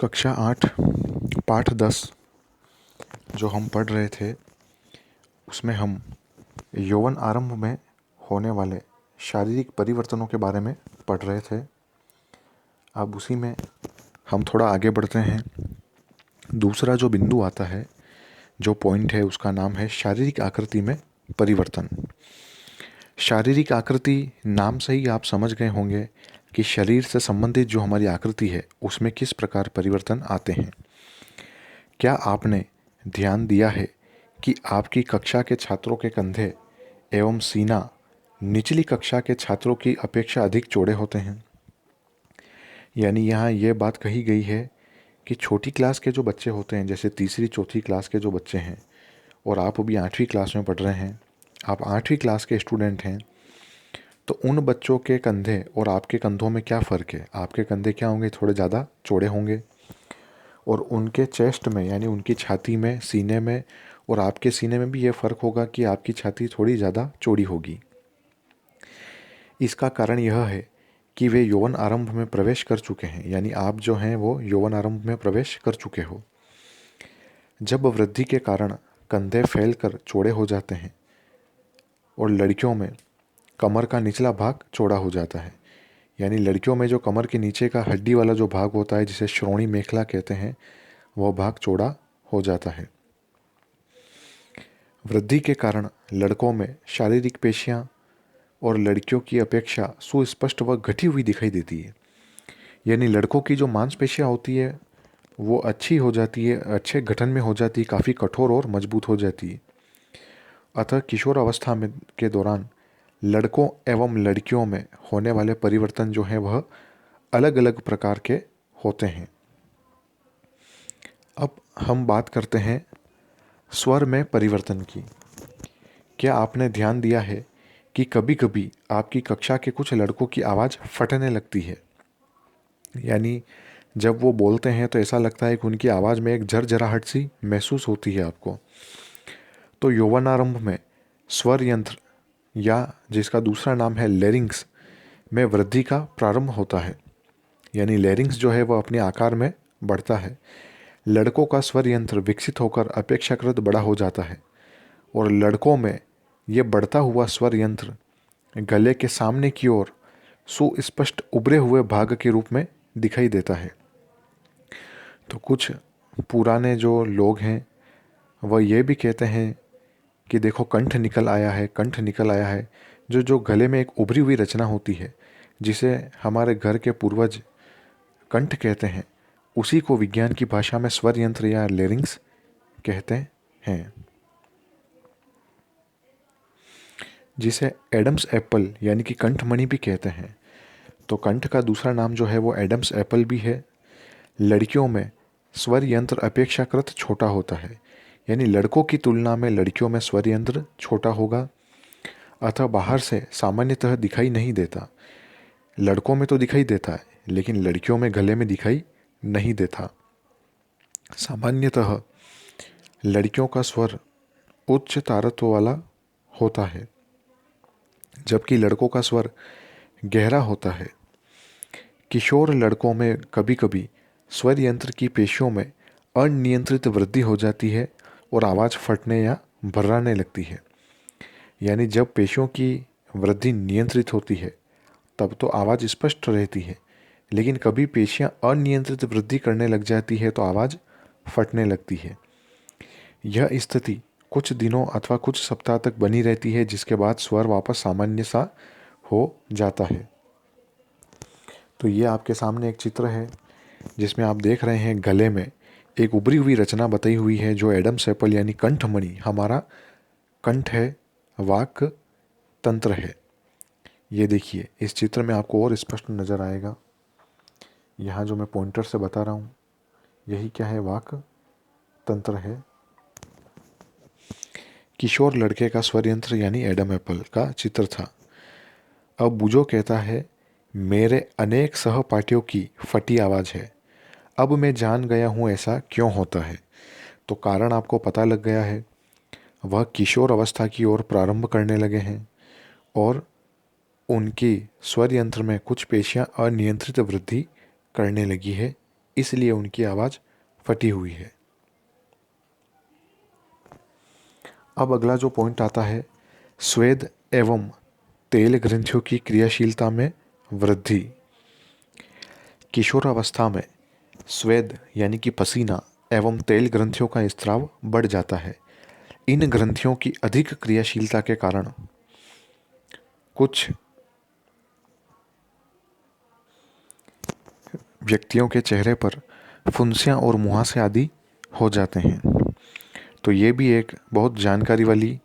कक्षा 8 पाठ 10 जो हम पढ़ रहे थे उसमें हम यौवन आरंभ में होने वाले शारीरिक परिवर्तनों के बारे में पढ़ रहे थे। अब उसी में हम थोड़ा आगे बढ़ते हैं। दूसरा जो बिंदु आता है, जो पॉइंट है, उसका नाम है शारीरिक आकृति में परिवर्तन। शारीरिक आकृति नाम से ही आप समझ गए होंगे कि शरीर से संबंधित जो हमारी आकृति है उसमें किस प्रकार परिवर्तन आते हैं। क्या आपने ध्यान दिया है कि आपकी कक्षा के छात्रों के कंधे एवं सीना निचली कक्षा के छात्रों की अपेक्षा अधिक चौड़े होते हैं? यानी यहाँ ये बात कही गई है कि छोटी क्लास के जो बच्चे होते हैं, जैसे तीसरी चौथी क्लास के जो बच्चे हैं, और आप अभी 8वीं क्लास में पढ़ रहे हैं, आप 8वीं क्लास के स्टूडेंट हैं, तो उन बच्चों के कंधे और आपके कंधों में क्या फ़र्क है? आपके कंधे क्या होंगे? थोड़े ज़्यादा चौड़े होंगे, और उनके चेस्ट में यानी उनकी छाती में, सीने में और आपके सीने में भी ये फ़र्क होगा कि आपकी छाती थोड़ी ज़्यादा चौड़ी होगी। इसका कारण यह है कि वे यौवन आरंभ में प्रवेश कर चुके हैं, यानी आप जो हैं वो यौवन आरंभ में प्रवेश कर चुके हो। जब वृद्धि के कारण कंधे फैलकर चौड़े हो जाते हैं और लड़कियों में कमर का निचला भाग चौड़ा हो जाता है, यानी लड़कियों में जो कमर के नीचे का हड्डी वाला जो भाग होता है, जिसे श्रोणी मेखला कहते हैं, वह भाग चौड़ा हो जाता है। वृद्धि के कारण लड़कों में शारीरिक पेशियां और लड़कियों की अपेक्षा सुस्पष्ट व घटी हुई दिखाई देती है। यानी लड़कों की जो मांसपेशियां होती है वो अच्छी हो जाती है, अच्छे गठन में हो जाती है, काफ़ी कठोर और मजबूत हो जाती है। अतः किशोर अवस्था में के दौरान लड़कों एवं लड़कियों में होने वाले परिवर्तन जो हैं वह अलग अलग प्रकार के होते हैं। अब हम बात करते हैं स्वर में परिवर्तन की। क्या आपने ध्यान दिया है कि कभी कभी आपकी कक्षा के कुछ लड़कों की आवाज़ फटने लगती है? यानी जब वो बोलते हैं तो ऐसा लगता है कि उनकी आवाज़ में एक झरझराहट सी महसूस होती है आपको। तो यौवनारंभ में स्वर यंत्र, या जिसका दूसरा नाम है लैरिंक्स, में वृद्धि का प्रारंभ होता है। यानी लैरिंक्स जो है वह अपने आकार में बढ़ता है। लड़कों का स्वर यंत्र विकसित होकर अपेक्षाकृत बड़ा हो जाता है, और लड़कों में ये बढ़ता हुआ स्वर यंत्र गले के सामने की ओर सुस्पष्ट उभरे हुए भाग के रूप में दिखाई देता है। तो कुछ पुराने जो लोग हैं वह ये भी कहते हैं कि देखो कंठ निकल आया है, कंठ निकल आया है। जो गले में एक उभरी हुई रचना होती है, जिसे हमारे घर के पूर्वज कंठ कहते हैं, उसी को विज्ञान की भाषा में स्वर यंत्र या लैरिंक्स कहते हैं, जिसे एडम्स एप्पल यानी कि कंठमणि भी कहते हैं। तो कंठ का दूसरा नाम जो है वो एडम्स एप्पल भी है। लड़कियों में स्वर यंत्र अपेक्षाकृत छोटा होता है, यानी लड़कों की तुलना में लड़कियों में स्वर यंत्र छोटा होगा, अतः बाहर से सामान्यतः दिखाई नहीं देता। लड़कों में तो दिखाई देता है, लेकिन लड़कियों में गले में दिखाई नहीं देता। सामान्यतः लड़कियों का स्वर उच्च तारत्व वाला होता है, जबकि लड़कों का स्वर गहरा होता है। किशोर लड़कों में कभी कभी स्वर यंत्र की पेशियों में अनियंत्रित वृद्धि हो जाती है और आवाज़ फटने या भर्राने लगती है। यानी जब पेशियों की वृद्धि नियंत्रित होती है तब तो आवाज़ स्पष्ट रहती है, लेकिन कभी पेशियां अनियंत्रित वृद्धि करने लग जाती है तो आवाज़ फटने लगती है। यह स्थिति कुछ दिनों अथवा कुछ सप्ताह तक बनी रहती है, जिसके बाद स्वर वापस सामान्य सा हो जाता है। तो ये आपके सामने एक चित्र है जिसमें आप देख रहे हैं गले में एक उभरी हुई रचना बताई हुई है, जो एडम्स एप्पल यानी कंठमणि, हमारा कंठ है, वाक तंत्र है। ये देखिए, इस चित्र में आपको और स्पष्ट नज़र आएगा। यहाँ जो मैं पॉइंटर से बता रहा हूँ यही क्या है? वाक तंत्र है। किशोर लड़के का स्वर यंत्र यानी एडम एप्पल का चित्र था। अब बुजो कहता है, मेरे अनेक सहपाठियों की फटी आवाज़ है। अब मैं जान गया हूँ ऐसा क्यों होता है। तो कारण आपको पता लग गया है। वह किशोर अवस्था की ओर प्रारंभ करने लगे हैं और उनकी स्वर यंत्र में कुछ पेशियां अनियंत्रित वृद्धि करने लगी है इसलिए उनकी आवाज़ फटी हुई है। अब अगला जो पॉइंट आता है, स्वेद एवं तेल ग्रंथियों की क्रियाशीलता में वृद्धि। किशोरावस्था में स्वेद यानी कि पसीना एवं तेल ग्रंथियों का स्त्राव बढ़ जाता है। इन ग्रंथियों की अधिक क्रियाशीलता के कारण कुछ व्यक्तियों के चेहरे पर फुंसियाँ और मुहासे आदि हो जाते हैं। तो ये भी एक बहुत जानकारी वाली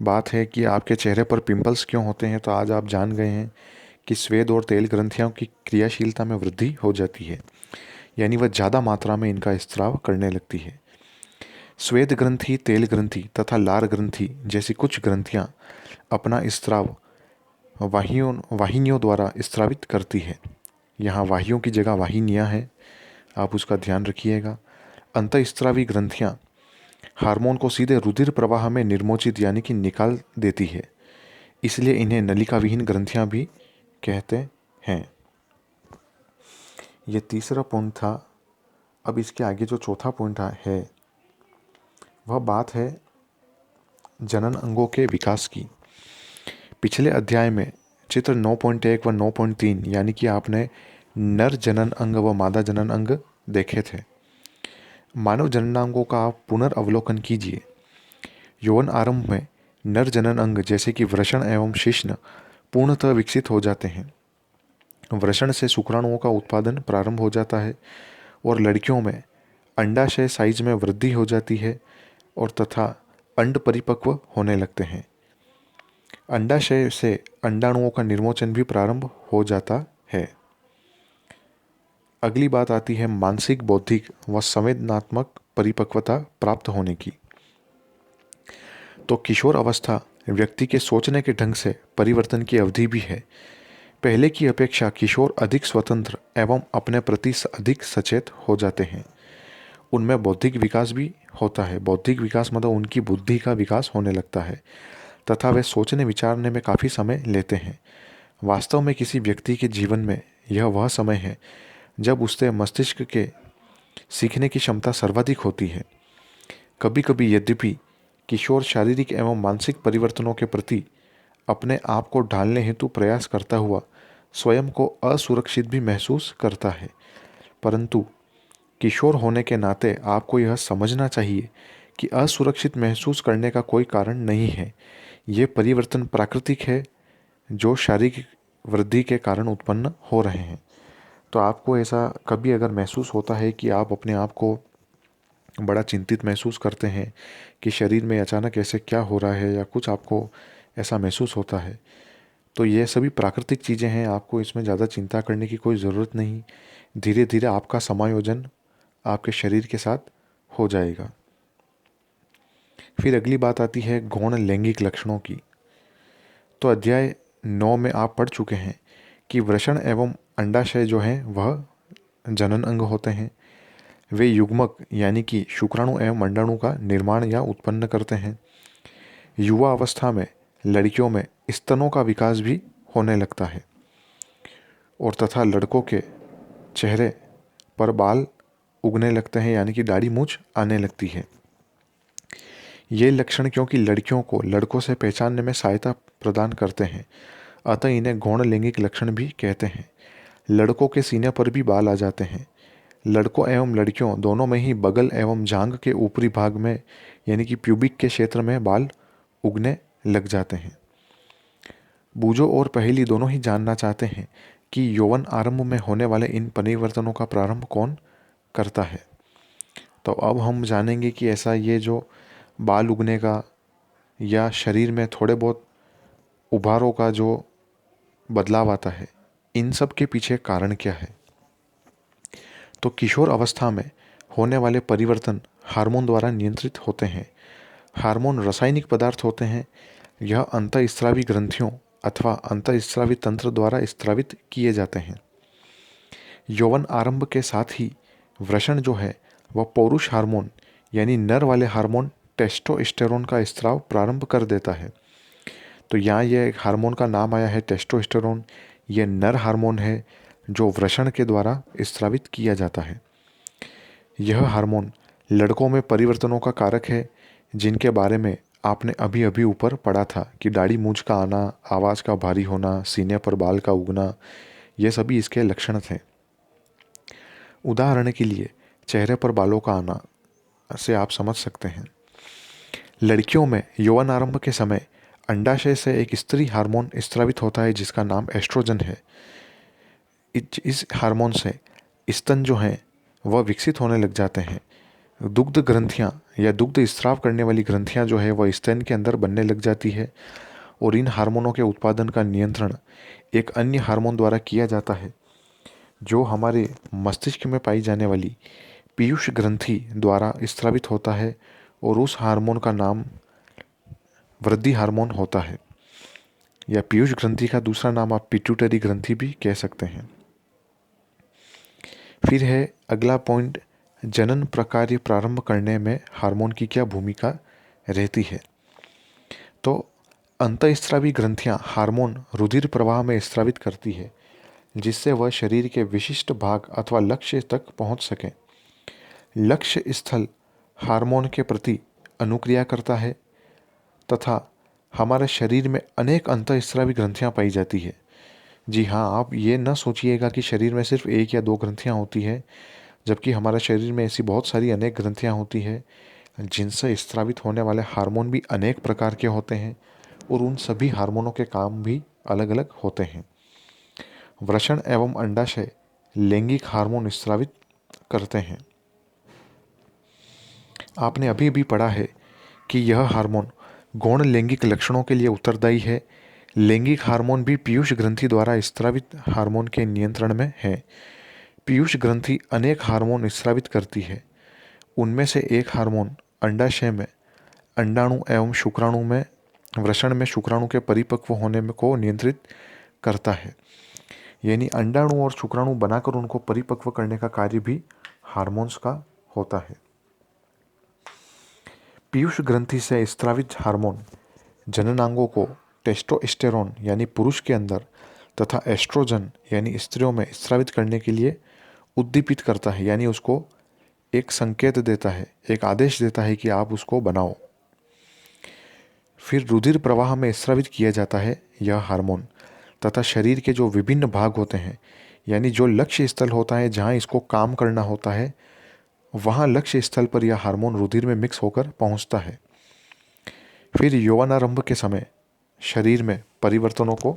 बात है कि आपके चेहरे पर पिंपल्स क्यों होते हैं। तो आज आप जान गए हैं कि स्वेद और तेल ग्रंथियों की क्रियाशीलता में वृद्धि हो जाती है, यानी वह ज़्यादा मात्रा में इनका स्त्राव करने लगती है। स्वेद ग्रंथि, तेल ग्रंथि तथा लार ग्रंथि जैसी कुछ ग्रंथियाँ अपना स्त्राव वाहिनियों द्वारा स्त्रावित करती है। यहाँ वाहियों की जगह वाहिनियाँ हैं, आप उसका ध्यान रखिएगा। अंतःस्त्रावी ग्रंथियाँ हार्मोन को सीधे रुधिर प्रवाह में निर्मोचित यानी कि निकाल देती है, इसलिए इन्हें नलिका विहीन ग्रंथियाँ भी कहते हैं। ये तीसरा पॉइंट था। अब इसके आगे जो चौथा पॉइंट है वह बात है जनन अंगों के विकास की। पिछले अध्याय में चित्र 9.1 व 9.3 यानी कि आपने नर जनन अंग व मादा जनन अंग देखे थे। मानव जननांगों का आप पुनर्अवलोकन कीजिए। यौवन आरंभ में नर जनन अंग जैसे कि वृषण एवं शिश्न पूर्णतः विकसित हो जाते हैं। वृषण से शुक्राणुओं का उत्पादन प्रारंभ हो जाता है और लड़कियों में अंडाशय साइज में वृद्धि हो जाती है और तथा अंड परिपक्व होने लगते हैं। अंडाशय से अंडाणुओं का निर्मोचन भी प्रारंभ हो जाता है। अगली बात आती है मानसिक, बौद्धिक व संवेदनात्मक परिपक्वता प्राप्त होने की। तो किशोर अवस्था व्यक्ति के सोचने के ढंग से परिवर्तन की अवधि भी है। पहले की अपेक्षा किशोर अधिक स्वतंत्र एवं अपने प्रति अधिक सचेत हो जाते हैं। उनमें बौद्धिक विकास भी होता है। बौद्धिक विकास मतलब उनकी बुद्धि का विकास होने लगता है तथा वे सोचने विचारने में काफ़ी समय लेते हैं। वास्तव में किसी व्यक्ति के जीवन में यह वह समय है जब उसके मस्तिष्क के सीखने की क्षमता सर्वाधिक होती है। कभी कभी यद्यपि किशोर शारीरिक एवं मानसिक परिवर्तनों के प्रति अपने आप को ढालने हेतु प्रयास करता हुआ स्वयं को असुरक्षित भी महसूस करता है, परंतु किशोर होने के नाते आपको यह समझना चाहिए कि असुरक्षित महसूस करने का कोई कारण नहीं है। ये परिवर्तन प्राकृतिक है जो शारीरिक वृद्धि के कारण उत्पन्न हो रहे हैं। तो आपको ऐसा कभी अगर महसूस होता है कि आप अपने आप को बड़ा चिंतित महसूस करते हैं कि शरीर में अचानक ऐसे क्या हो रहा है या कुछ आपको ऐसा महसूस होता है, तो ये सभी प्राकृतिक चीज़ें हैं। आपको इसमें ज़्यादा चिंता करने की कोई ज़रूरत नहीं। धीरे धीरे आपका समायोजन आपके शरीर के साथ हो जाएगा। फिर अगली बात आती है गौण लैंगिक लक्षणों की। तो अध्याय 9 में आप पढ़ चुके हैं कि वृषण एवं अंडाशय जो हैं वह जनन अंग होते हैं। वे युग्मक यानी कि शुक्राणु एवं अंडाणु का निर्माण या उत्पन्न करते हैं। युवा अवस्था में लड़कियों में स्तनों का विकास भी होने लगता है और तथा लड़कों के चेहरे पर बाल उगने लगते हैं यानी कि दाढ़ी मूंछ आने लगती है। ये लक्षण क्योंकि लड़कियों को लड़कों से पहचानने में सहायता प्रदान करते हैं, अतः इन्हें गौण लैंगिक लक्षण भी कहते हैं। लड़कों के सीने पर भी बाल आ जाते हैं। लड़कों एवं लड़कियों दोनों में ही बगल एवं जांघ के ऊपरी भाग में यानी कि प्यूबिक के क्षेत्र में बाल उगने लग जाते हैं। बूझो और पहेली दोनों ही जानना चाहते हैं कि यौवन आरंभ में होने वाले इन परिवर्तनों का प्रारंभ कौन करता है। तो अब हम जानेंगे कि ऐसा ये जो बाल उगने का या शरीर में थोड़े बहुत उभारों का जो बदलाव आता है, इन सब के पीछे कारण क्या है। तो किशोर अवस्था में होने वाले परिवर्तन हार्मोन द्वारा नियंत्रित होते हैं। हार्मोन रासायनिक पदार्थ होते हैं। यह अंतःस्रावी ग्रंथियों अथवा अंतःस्रावी तंत्र द्वारा स्रावित किए जाते हैं। यौवन आरंभ के साथ ही वृषण जो है वह पौरुष हार्मोन यानी नर वाले हार्मोन टेस्टोस्टेरोन का स्राव प्रारंभ कर देता है। तो यहाँ यह हार्मोन का नाम आया है टेस्टोस्टेरोन। यह नर हार्मोन है जो वृषण के द्वारा स्रावित किया जाता है। यह हार्मोन लड़कों में परिवर्तनों का कारक है, जिनके बारे में आपने अभी अभी ऊपर पढ़ा था कि दाढ़ी मूंछ का आना, आवाज़ का भारी होना, सीने पर बाल का उगना, ये सभी इसके लक्षण थे। उदाहरण के लिए चेहरे पर बालों का आना से आप समझ सकते हैं। लड़कियों में यौवन आरंभ के समय अंडाशय से एक स्त्री हार्मोन स्रावित होता है जिसका नाम एस्ट्रोजन है। इस हार्मोन से स्तन जो हैं वह विकसित होने लग जाते हैं। दुग्ध ग्रंथियां या दुग्ध स्राव करने वाली ग्रंथियां जो है वह स्तन के अंदर बनने लग जाती है और इन हार्मोनों के उत्पादन का नियंत्रण एक अन्य हार्मोन द्वारा किया जाता है जो हमारे मस्तिष्क में पाई जाने वाली पीयूष ग्रंथि द्वारा स्रावित होता है और उस हार्मोन का नाम वृद्धि हार्मोन होता है, या पीयूष ग्रंथि का दूसरा नाम आप पिट्यूटरी ग्रंथि भी कह सकते हैं। फिर है अगला पॉइंट, जनन प्रक्रिया प्रारंभ करने में हार्मोन की क्या भूमिका रहती है। तो अंतःस्रावी ग्रंथियां हार्मोन रुधिर प्रवाह में स्रावित करती है जिससे वह शरीर के विशिष्ट भाग अथवा लक्ष्य तक पहुंच सके। लक्ष्य स्थल हार्मोन के प्रति अनुक्रिया करता है तथा हमारे शरीर में अनेक अंतःस्रावी ग्रंथियां पाई जाती है। जी हाँ, आप ये न सोचिएगा कि शरीर में सिर्फ एक या दो ग्रंथियां होती है, जबकि हमारे शरीर में ऐसी बहुत सारी अनेक ग्रंथियां होती है जिनसे स्रावित होने वाले हार्मोन भी अनेक प्रकार के होते हैं और उन सभी हार्मोनों के काम भी अलग अलग होते हैं। वृषण एवं अंडाशय लैंगिक हार्मोन स्रावित करते हैं। आपने अभी भी पढ़ा है कि यह हार्मोन गौण लैंगिक लक्षणों के लिए उत्तरदायी है। लैंगिक हार्मोन भी पीयूष ग्रंथि द्वारा स्रावित हार्मोन के नियंत्रण में है। पीयूष ग्रंथि अनेक हार्मोन स्रावित करती है। उनमें से एक हार्मोन अंडाशय में अंडाणु एवं शुक्राणु में, वृषण में शुक्राणु के परिपक्व होने में को नियंत्रित करता है। यानी अंडाणु और शुक्राणु बनाकर उनको परिपक्व करने का कार्य भी हार्मोन्स का होता है। पीयूष ग्रंथि से स्रावित हार्मोन जननांगों को टेस्टोस्टेरोन यानी पुरुष के अंदर तथा एस्ट्रोजन यानी स्त्रियों में स्रावित करने के लिए उद्दीपित करता है, यानी उसको एक संकेत देता है, एक आदेश देता है कि आप उसको बनाओ। फिर रुधिर प्रवाह में स्रावित किया जाता है यह हार्मोन तथा शरीर के जो विभिन्न भाग होते हैं, यानी जो लक्ष्य स्थल होता है जहाँ इसको काम करना होता है, वहाँ लक्ष्य स्थल पर यह हार्मोन रुधिर में मिक्स होकर पहुँचता है। फिर यौवनारंभ के समय शरीर में परिवर्तनों को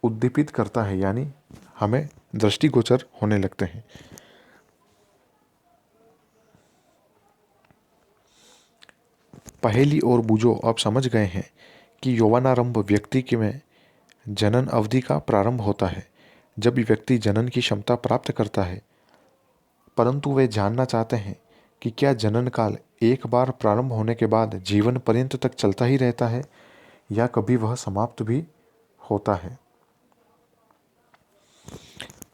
उद्दीपित करता है, यानी हमें दृष्टिगोचर होने लगते हैं। पहेली और बूझो आप समझ गए हैं कि यौवनारंभ व्यक्ति के में जनन अवधि का प्रारंभ होता है जब व्यक्ति जनन की क्षमता प्राप्त करता है, परंतु वे जानना चाहते हैं कि क्या जनन काल एक बार प्रारंभ होने के बाद जीवन पर्यंत तक चलता ही रहता है या कभी वह समाप्त भी होता है।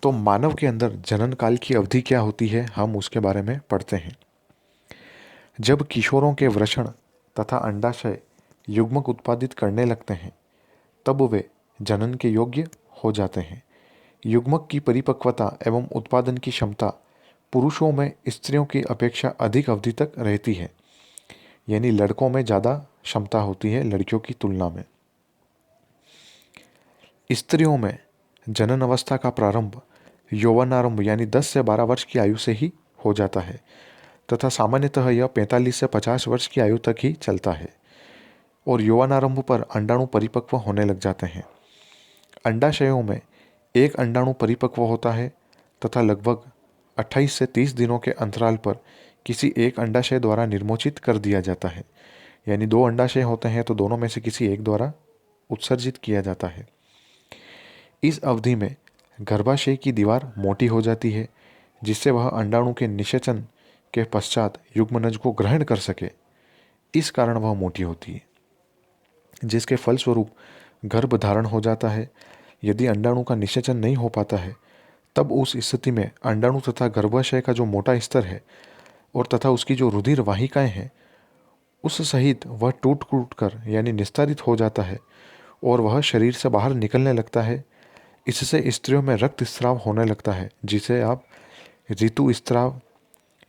तो मानव के अंदर जनन काल की अवधि क्या होती है, हम उसके बारे में पढ़ते हैं। जब किशोरों के वृषण तथा अंडाशय युग्मक उत्पादित करने लगते हैं तब वे जनन के योग्य हो जाते हैं। युग्मक की परिपक्वता एवं उत्पादन की क्षमता पुरुषों में स्त्रियों की अपेक्षा अधिक अवधि तक रहती है, यानी लड़कों में ज़्यादा क्षमता होती है लड़कियों की तुलना में। स्त्रियों में जनन अवस्था का प्रारंभ यौवनारंभ यानी 10 से 12 वर्ष की आयु से ही हो जाता है तथा सामान्यतः यह 45 से 50 वर्ष की आयु तक ही चलता है और यौवनारंभ पर अंडाणु परिपक्व होने लग जाते हैं। अंडाशयों में एक अंडाणु परिपक्व होता है तथा लगभग 28 से 30 दिनों के अंतराल पर किसी एक अंडाशय द्वारा निर्मोचित कर दिया जाता है, यानी दो अंडाशय होते हैं तो दोनों में से किसी एक द्वारा उत्सर्जित किया जाता है। इस अवधि में गर्भाशय की दीवार मोटी हो जाती है जिससे वह अंडाणु के निषेचन के पश्चात युग्मनज को ग्रहण कर सके। इस कारण वह मोटी होती है जिसके फलस्वरूप गर्भ धारण हो जाता है। यदि अंडाणु का निषेचन नहीं हो पाता है तब उस स्थिति में अंडाणु तथा गर्भाशय का जो मोटा स्तर है और तथा उसकी जो रुधिर वाहिकाएं हैं उस सहित वह टूट टूट कर यानी निस्तारित हो जाता है और वह शरीर से बाहर निकलने लगता है। इससे स्त्रियों में रक्तस्राव होने लगता है जिसे आप ऋतुस्राव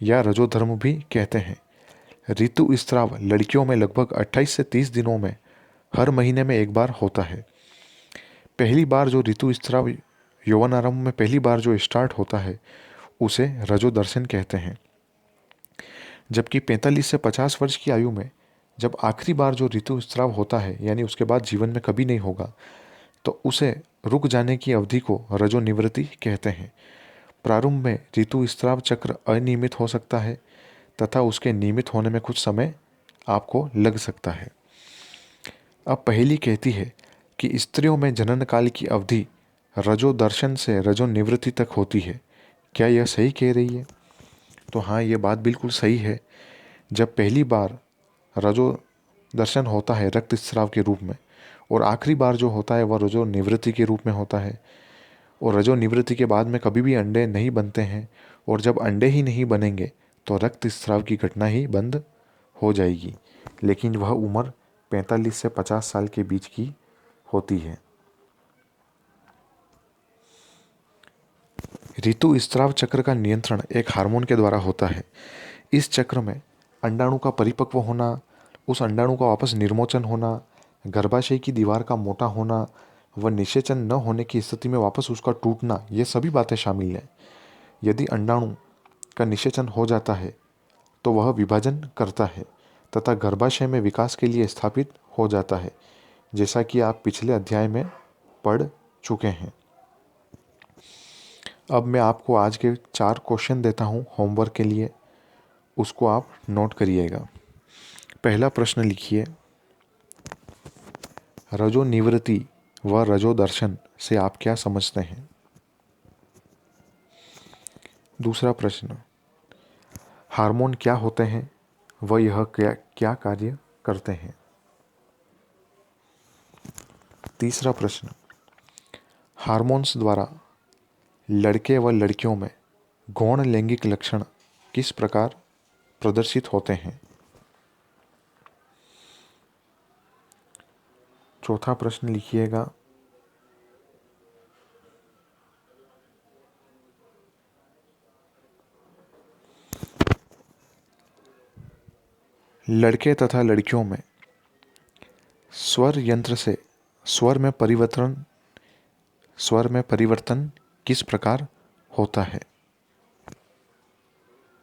या रजोधर्म भी कहते हैं। ऋतु स्त्राव लड़कियों में लगभग 28 से 30 दिनों में हर महीने में एक बार होता है। पहली बार जो ऋतु स्त्राव यौवन आरंभ में पहली बार जो स्टार्ट होता है उसे रजोदर्शन कहते हैं। जबकि 45 से 50 वर्ष की आयु में जब आखिरी बार जो ऋतु स्त्राव होता है, यानी उसके बाद जीवन में कभी नहीं होगा, तो उसे रुक जाने की अवधि को रजोनिवृत्ति कहते हैं। प्रारंभ में ऋतु स्त्राव चक्र अनियमित हो सकता है तथा उसके नियमित होने में कुछ समय आपको लग सकता है। अब पहेली कहती है कि स्त्रियों में जनन काल की अवधि रजोदर्शन से रजोनिवृत्ति तक होती है। क्या यह सही कह रही है? तो हाँ, ये बात बिल्कुल सही है। जब पहली बार रजोदर्शन होता है रक्तस्राव के रूप में, और आखिरी बार जो होता है वह रजोनिवृत्ति के रूप में होता है, और रजोनिवृत्ति के बाद में कभी भी अंडे नहीं बनते हैं, और जब अंडे ही नहीं बनेंगे तो रक्तस्राव की घटना ही बंद हो जाएगी। लेकिन वह उम्र 45 से 50 साल के बीच की होती है। ऋतु स्त्राव चक्र का नियंत्रण एक हार्मोन के द्वारा होता है। इस चक्र में अंडाणु का परिपक्व होना, उस अंडाणु का वापस निर्मोचन होना, गर्भाशय की दीवार का मोटा होना व निषेचन न होने की स्थिति में वापस उसका टूटना, ये सभी बातें शामिल हैं। यदि अंडाणु का निषेचन हो जाता है तो वह विभाजन करता है तथा गर्भाशय में विकास के लिए स्थापित हो जाता है, जैसा कि आप पिछले अध्याय में पढ़ चुके हैं। अब मैं आपको आज के 4 क्वेश्चन देता हूँ होमवर्क के लिए, उसको आप नोट करिएगा। पहला प्रश्न लिखिए, रजोनिवृत्ति व रजोदर्शन से आप क्या समझते हैं? दूसरा प्रश्न, हार्मोन क्या होते हैं व यह क्या कार्य करते हैं? तीसरा प्रश्न, हार्मोन्स द्वारा लड़के व लड़कियों में गौण लैंगिक लक्षण किस प्रकार प्रदर्शित होते हैं? चौथा प्रश्न लिखिएगा, लड़के तथा लड़कियों में स्वर यंत्र से स्वर में परिवर्तन किस प्रकार होता है?